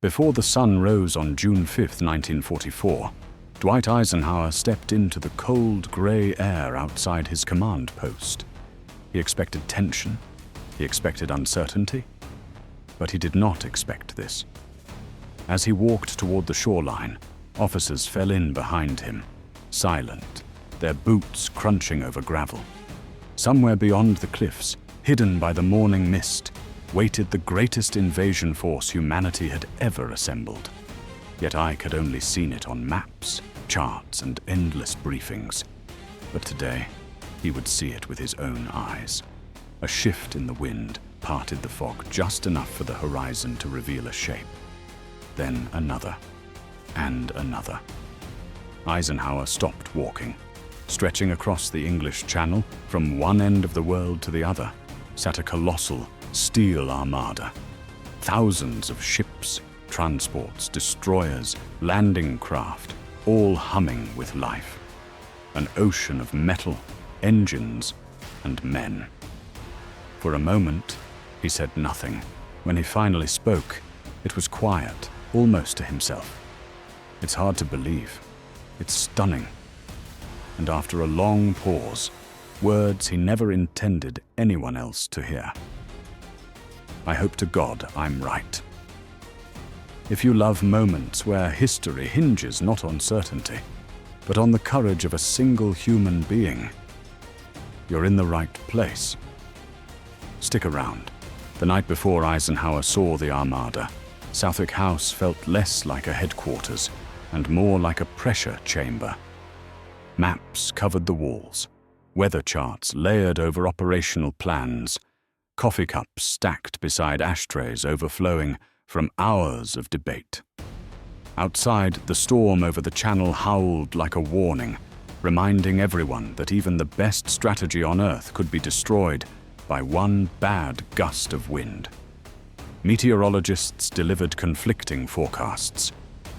Before the sun rose on June 5, 1944, Dwight Eisenhower stepped into the cold, gray air outside his command post. He expected tension, he expected uncertainty, but he did not expect this. As he walked toward the shoreline, officers fell in behind him, silent, their boots crunching over gravel. Somewhere beyond the cliffs, hidden by the morning mist, waited the greatest invasion force humanity had ever assembled. Yet Ike had only seen it on maps, charts, and endless briefings. But today, he would see it with his own eyes. A shift in the wind parted the fog just enough for the horizon to reveal a shape. Then another, and another. Eisenhower stopped walking. Stretching across the English Channel, from one end of the world to the other, sat a colossal steel armada. Thousands of ships, transports, destroyers, landing craft, all humming with life. An ocean of metal, engines, and men. For a moment, he said nothing. When he finally spoke, it was quiet, almost to himself. It's hard to believe. It's stunning. And after a long pause, words he never intended anyone else to hear. I hope to God I'm right. If you love moments where history hinges not on certainty, but on the courage of a single human being, you're in the right place. Stick around. The night before Eisenhower saw the Armada, Southwick House felt less like a headquarters and more like a pressure chamber. Maps covered the walls, weather charts layered over operational plans, coffee cups stacked beside ashtrays overflowing from hours of debate. Outside, the storm over the channel howled like a warning, reminding everyone that even the best strategy on Earth could be destroyed by one bad gust of wind. Meteorologists delivered conflicting forecasts.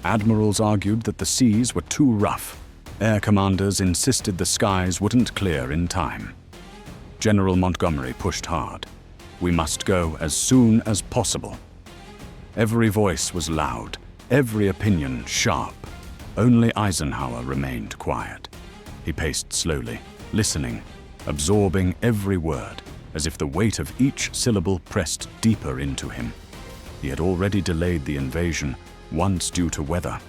Admirals argued that the seas were too rough. Air commanders insisted the skies wouldn't clear in time. General Montgomery pushed hard. We must go as soon as possible. Every voice was loud, every opinion sharp. Only Eisenhower remained quiet. He paced slowly, listening, absorbing every word, as if the weight of each syllable pressed deeper into him. He had already delayed the invasion, once due to weather.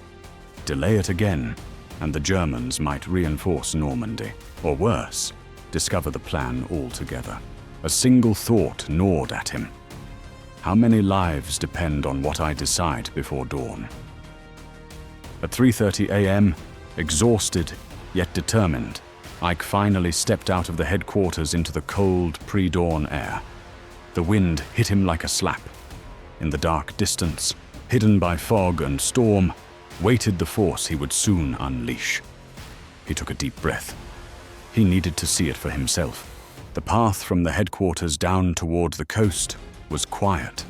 Delay it again, and the Germans might reinforce Normandy, or worse, discover the plan altogether. A single thought gnawed at him. How many lives depend on what I decide before dawn? At 3:30 a.m., exhausted yet determined, Ike finally stepped out of the headquarters into the cold pre-dawn air. The wind hit him like a slap. In the dark distance, hidden by fog and storm, waited the force he would soon unleash. He took a deep breath. He needed to see it for himself. The path from the headquarters down toward the coast was quiet.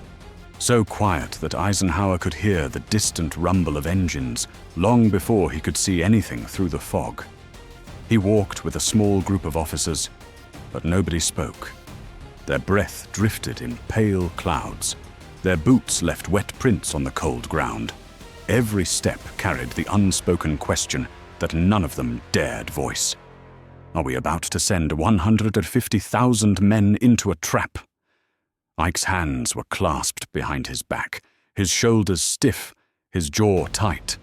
So quiet that Eisenhower could hear the distant rumble of engines long before he could see anything through the fog. He walked with a small group of officers, but nobody spoke. Their breath drifted in pale clouds. Their boots left wet prints on the cold ground. Every step carried the unspoken question that none of them dared voice. Are we about to send 150,000 men into a trap? Ike's hands were clasped behind his back, his shoulders stiff, his jaw tight.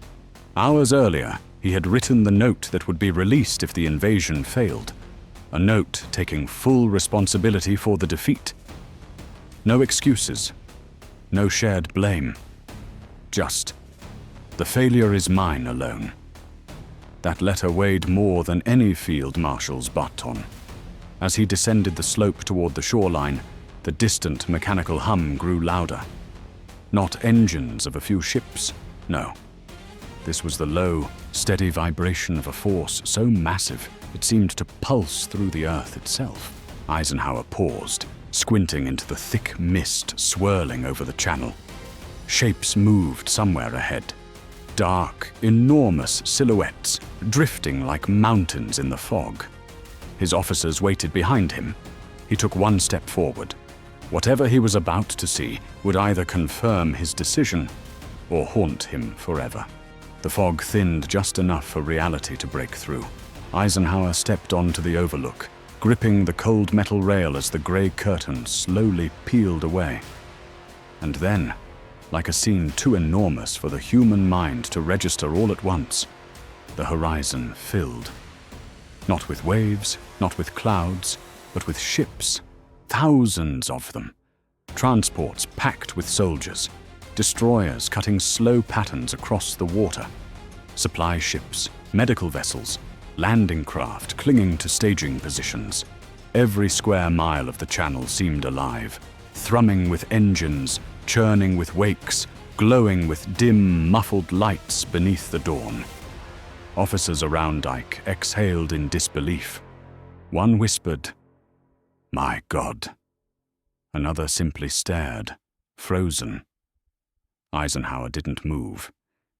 Hours earlier, he had written the note that would be released if the invasion failed, a note taking full responsibility for the defeat. No excuses, no shared blame, just, the failure is mine alone. That letter weighed more than any field marshal's baton. As he descended the slope toward the shoreline, the distant mechanical hum grew louder. Not engines of a few ships, no. This was the low, steady vibration of a force so massive it seemed to pulse through the earth itself. Eisenhower paused, squinting into the thick mist swirling over the channel. Shapes moved somewhere ahead. Dark, enormous silhouettes, drifting like mountains in the fog. His officers waited behind him. He took one step forward. Whatever he was about to see would either confirm his decision or haunt him forever. The fog thinned just enough for reality to break through. Eisenhower stepped onto the overlook, gripping the cold metal rail as the gray curtain slowly peeled away. And then, like a scene too enormous for the human mind to register all at once, the horizon filled. Not with waves, not with clouds, but with ships, thousands of them. Transports packed with soldiers, destroyers cutting slow patterns across the water, supply ships, medical vessels, landing craft clinging to staging positions. Every square mile of the channel seemed alive, thrumming with engines, churning with wakes, glowing with dim, muffled lights beneath the dawn. Officers around Ike exhaled in disbelief. One whispered, "My God." Another simply stared, frozen. Eisenhower didn't move.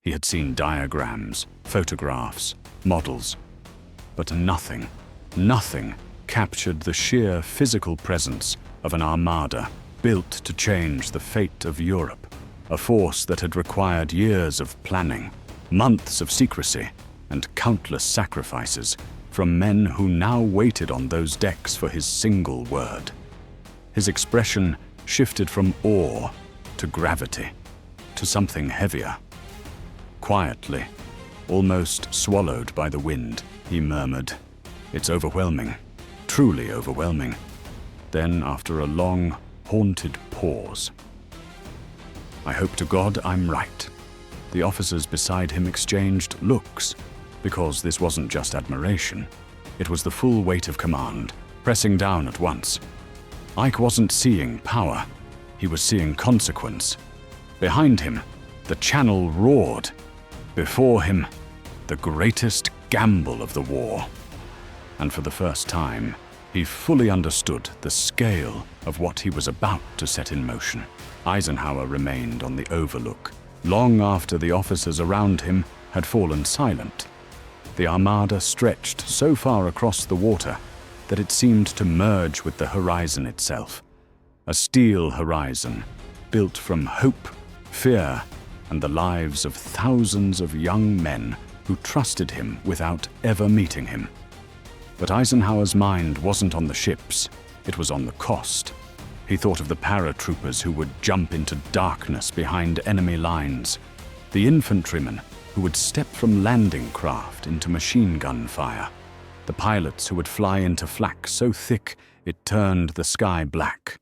He had seen diagrams, photographs, models, but nothing captured the sheer physical presence of an armada built to change the fate of Europe, a force that had required years of planning, months of secrecy, and countless sacrifices from men who now waited on those decks for his single word. His expression shifted from awe to gravity, to something heavier. Quietly, almost swallowed by the wind, he murmured, "It's overwhelming, truly overwhelming." Then, after a long, haunted pause, "I hope to God I'm right." The officers beside him exchanged looks, because this wasn't just admiration. It was the full weight of command, pressing down at once. Ike wasn't seeing power. He was seeing consequence. Behind him, the channel roared. Before him, the greatest gamble of the war. And for the first time, he fully understood the scale of what he was about to set in motion. Eisenhower remained on the overlook, long after the officers around him had fallen silent. The Armada stretched so far across the water that it seemed to merge with the horizon itself. A steel horizon, built from hope, fear, and the lives of thousands of young men who trusted him without ever meeting him. But Eisenhower's mind wasn't on the ships, it was on the cost. He thought of the paratroopers who would jump into darkness behind enemy lines, the infantrymen who would step from landing craft into machine gun fire, the pilots who would fly into flak so thick it turned the sky black.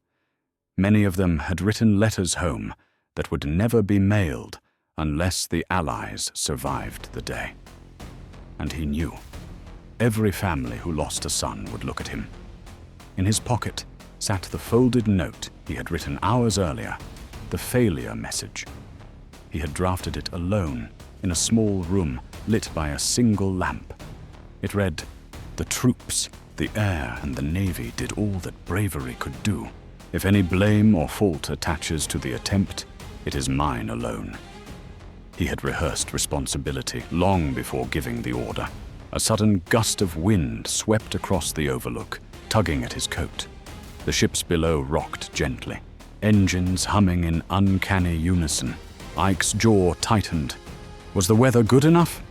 Many of them had written letters home that would never be mailed unless the Allies survived the day. And he knew. Every family who lost a son would look at him. In his pocket sat the folded note he had written hours earlier, the failure message. He had drafted it alone, in a small room lit by a single lamp. It read, "The troops, the air, and the navy did all that bravery could do. If any blame or fault attaches to the attempt, it is mine alone." He had rehearsed responsibility long before giving the order. A sudden gust of wind swept across the overlook, tugging at his coat. The ships below rocked gently, engines humming in uncanny unison. Ike's jaw tightened. Was the weather good enough?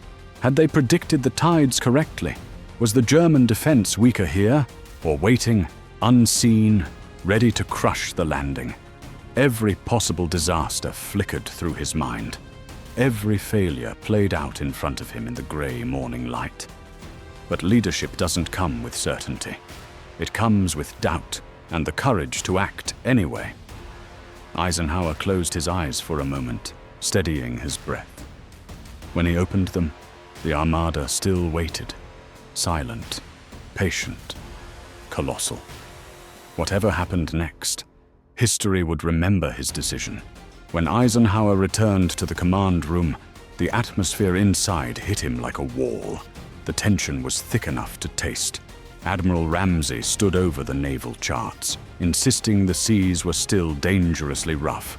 Had they predicted the tides correctly? Was the German defense weaker here, or waiting, unseen, ready to crush the landing? Every possible disaster flickered through his mind. Every failure played out in front of him in the gray morning light. But leadership doesn't come with certainty. It comes with doubt and the courage to act anyway. Eisenhower closed his eyes for a moment, steadying his breath. When he opened them, the Armada still waited, silent, patient, colossal. Whatever happened next, history would remember his decision. When Eisenhower returned to the command room, the atmosphere inside hit him like a wall. The tension was thick enough to taste. Admiral Ramsey stood over the naval charts, insisting the seas were still dangerously rough.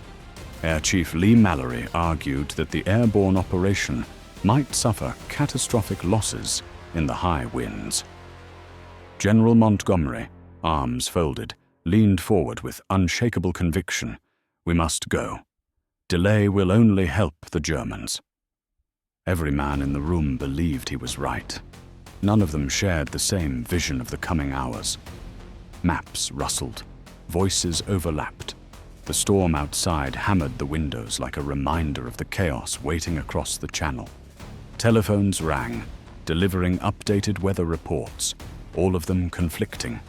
Air Chief Lee Mallory argued that the airborne operation might suffer catastrophic losses in the high winds. General Montgomery, arms folded, leaned forward with unshakable conviction. "We must go." Delay will only help the Germans. Every man in the room believed he was right. None of them shared the same vision of the coming hours. Maps rustled. Voices overlapped. The storm outside hammered the windows like a reminder of the chaos waiting across the channel. Telephones rang, delivering updated weather reports, all of them conflicting.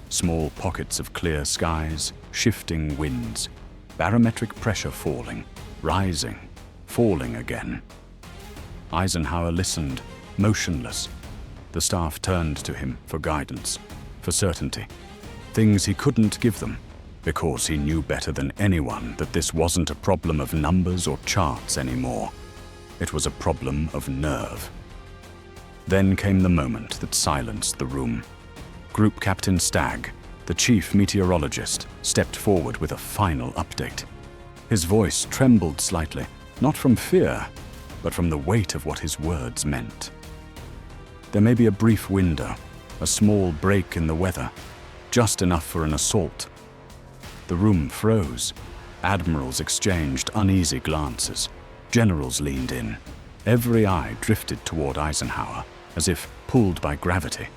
Small pockets of clear skies, shifting winds, barometric pressure falling, rising, falling again. Eisenhower listened, motionless. The staff turned to him for guidance, for certainty. Things he couldn't give them, because he knew better than anyone that this wasn't a problem of numbers or charts anymore. It was a problem of nerve. Then came the moment that silenced the room. Group Captain Stagg, the chief meteorologist, stepped forward with a final update. His voice trembled slightly, not from fear, but from the weight of what his words meant. There may be a brief window, a small break in the weather, just enough for an assault. The room froze. Admirals exchanged uneasy glances. Generals leaned in. Every eye drifted toward Eisenhower, as if pulled by gravity.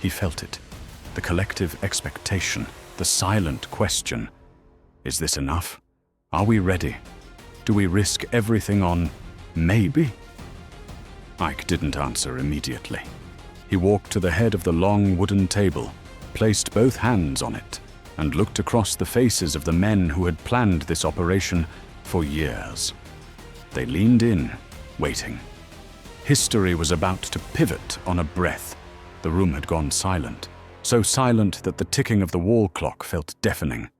He felt it. The collective expectation, the silent question. Is this enough? Are we ready? Do we risk everything on maybe? Ike didn't answer immediately. He walked to the head of the long wooden table, placed both hands on it, and looked across the faces of the men who had planned this operation for years. They leaned in, waiting. History was about to pivot on a breath. The room had gone silent, so silent that the ticking of the wall clock felt deafening.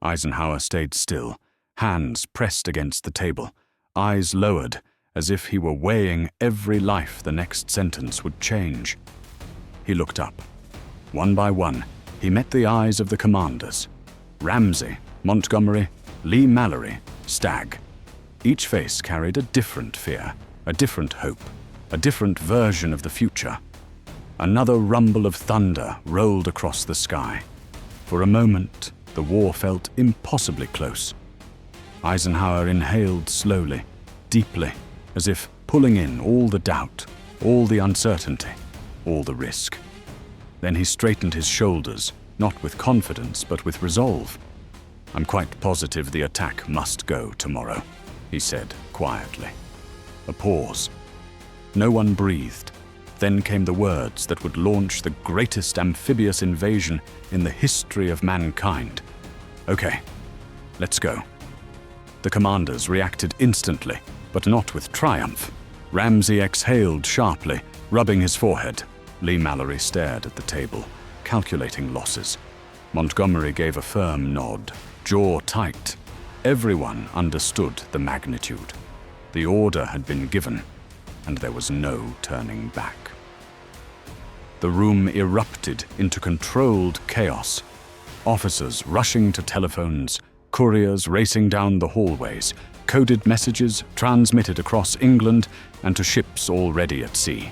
Eisenhower stayed still, hands pressed against the table, eyes lowered, as if he were weighing every life the next sentence would change. He looked up. One by one, he met the eyes of the commanders. Ramsey, Montgomery, Lee Mallory, Stagg. Each face carried a different fear, a different hope, a different version of the future. Another rumble of thunder rolled across the sky. For a moment, the war felt impossibly close. Eisenhower inhaled slowly, deeply, as if pulling in all the doubt, all the uncertainty, all the risk. Then he straightened his shoulders, not with confidence, but with resolve. "I'm quite positive the attack must go tomorrow," he said quietly. A pause. No one breathed. Then came the words that would launch the greatest amphibious invasion in the history of mankind. "Okay, let's go." The commanders reacted instantly, but not with triumph. Ramsey exhaled sharply, rubbing his forehead. Lee Mallory stared at the table, calculating losses. Montgomery gave a firm nod, jaw tight. Everyone understood the magnitude. The order had been given, and there was no turning back. The room erupted into controlled chaos. Officers rushing to telephones, couriers racing down the hallways, coded messages transmitted across England and to ships already at sea.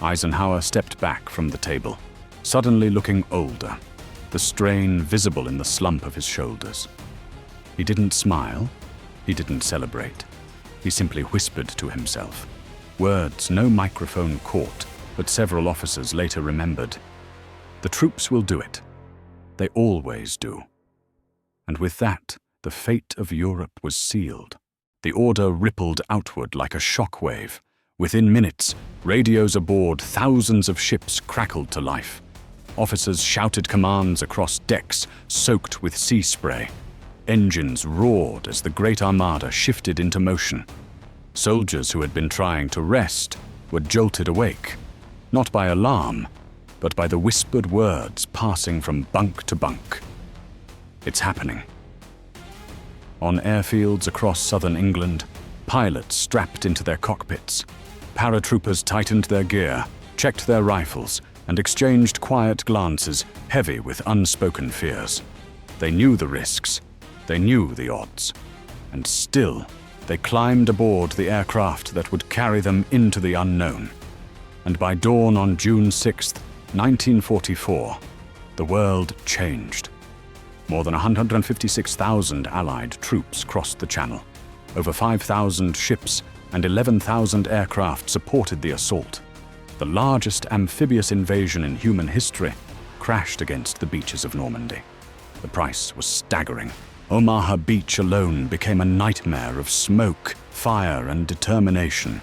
Eisenhower stepped back from the table, suddenly looking older, the strain visible in the slump of his shoulders. He didn't smile, he didn't celebrate. He simply whispered to himself. Words no microphone caught, but several officers later remembered. "The troops will do it. They always do." And with that, the fate of Europe was sealed. The order rippled outward like a shock wave. Within minutes, radios aboard thousands of ships crackled to life. Officers shouted commands across decks soaked with sea spray. Engines roared as the great Armada shifted into motion. Soldiers who had been trying to rest were jolted awake, not by alarm, but by the whispered words passing from bunk to bunk. "It's happening." On airfields across southern England, pilots strapped into their cockpits. Paratroopers tightened their gear, checked their rifles, and exchanged quiet glances heavy with unspoken fears. They knew the risks, they knew the odds, and still they climbed aboard the aircraft that would carry them into the unknown. And by dawn on June 6, 1944, the world changed. More than 156,000 Allied troops crossed the Channel. Over 5,000 ships and 11,000 aircraft supported the assault. The largest amphibious invasion in human history crashed against the beaches of Normandy. The price was staggering. Omaha Beach alone became a nightmare of smoke, fire, and determination.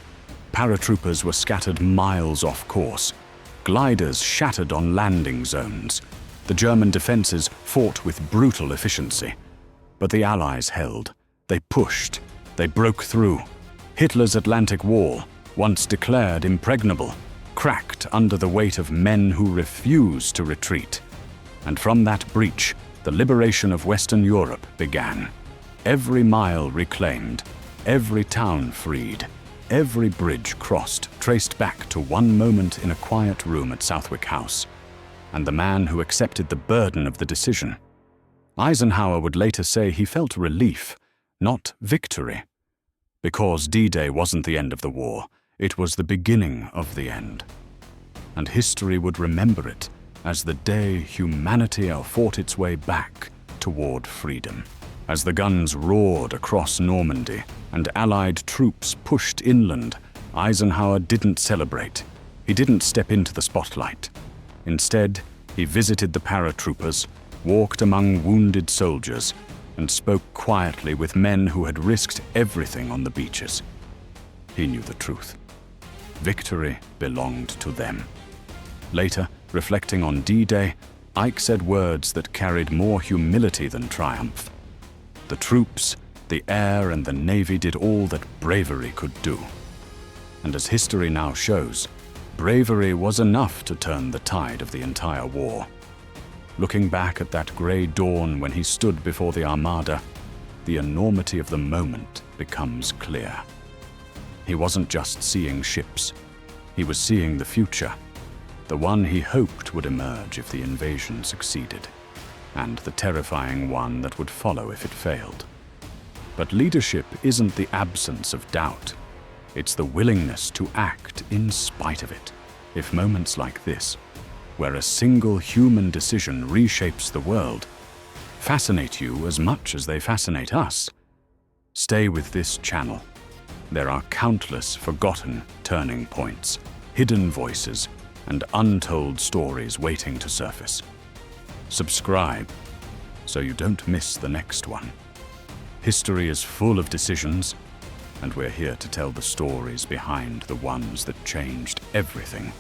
Paratroopers were scattered miles off course. Gliders shattered on landing zones. The German defenses fought with brutal efficiency. But the Allies held. They pushed. They broke through. Hitler's Atlantic Wall, once declared impregnable, cracked under the weight of men who refused to retreat. And from that breach, the liberation of Western Europe began. Every mile reclaimed, every town freed, every bridge crossed, traced back to one moment in a quiet room at Southwick House, and the man who accepted the burden of the decision. Eisenhower would later say he felt relief, not victory. Because D-Day wasn't the end of the war, it was the beginning of the end. And history would remember it as the day humanity fought its way back toward freedom. As the guns roared across Normandy and Allied troops pushed inland, Eisenhower didn't celebrate. He didn't step into the spotlight. Instead, he visited the paratroopers, walked among wounded soldiers, and spoke quietly with men who had risked everything on the beaches. He knew the truth. Victory belonged to them. Later, reflecting on D-Day, Ike said words that carried more humility than triumph. The troops, the air, and the Navy did all that bravery could do. And as history now shows, bravery was enough to turn the tide of the entire war. Looking back at that gray dawn when he stood before the Armada, the enormity of the moment becomes clear. He wasn't just seeing ships. He was seeing the future, the one he hoped would emerge if the invasion succeeded, and the terrifying one that would follow if it failed. But leadership isn't the absence of doubt. It's the willingness to act in spite of it. If moments like this, where a single human decision reshapes the world, fascinate you as much as they fascinate us, stay with this channel. There are countless forgotten turning points, hidden voices, and untold stories waiting to surface. Subscribe so you don't miss the next one. History is full of decisions, and we're here to tell the stories behind the ones that changed everything.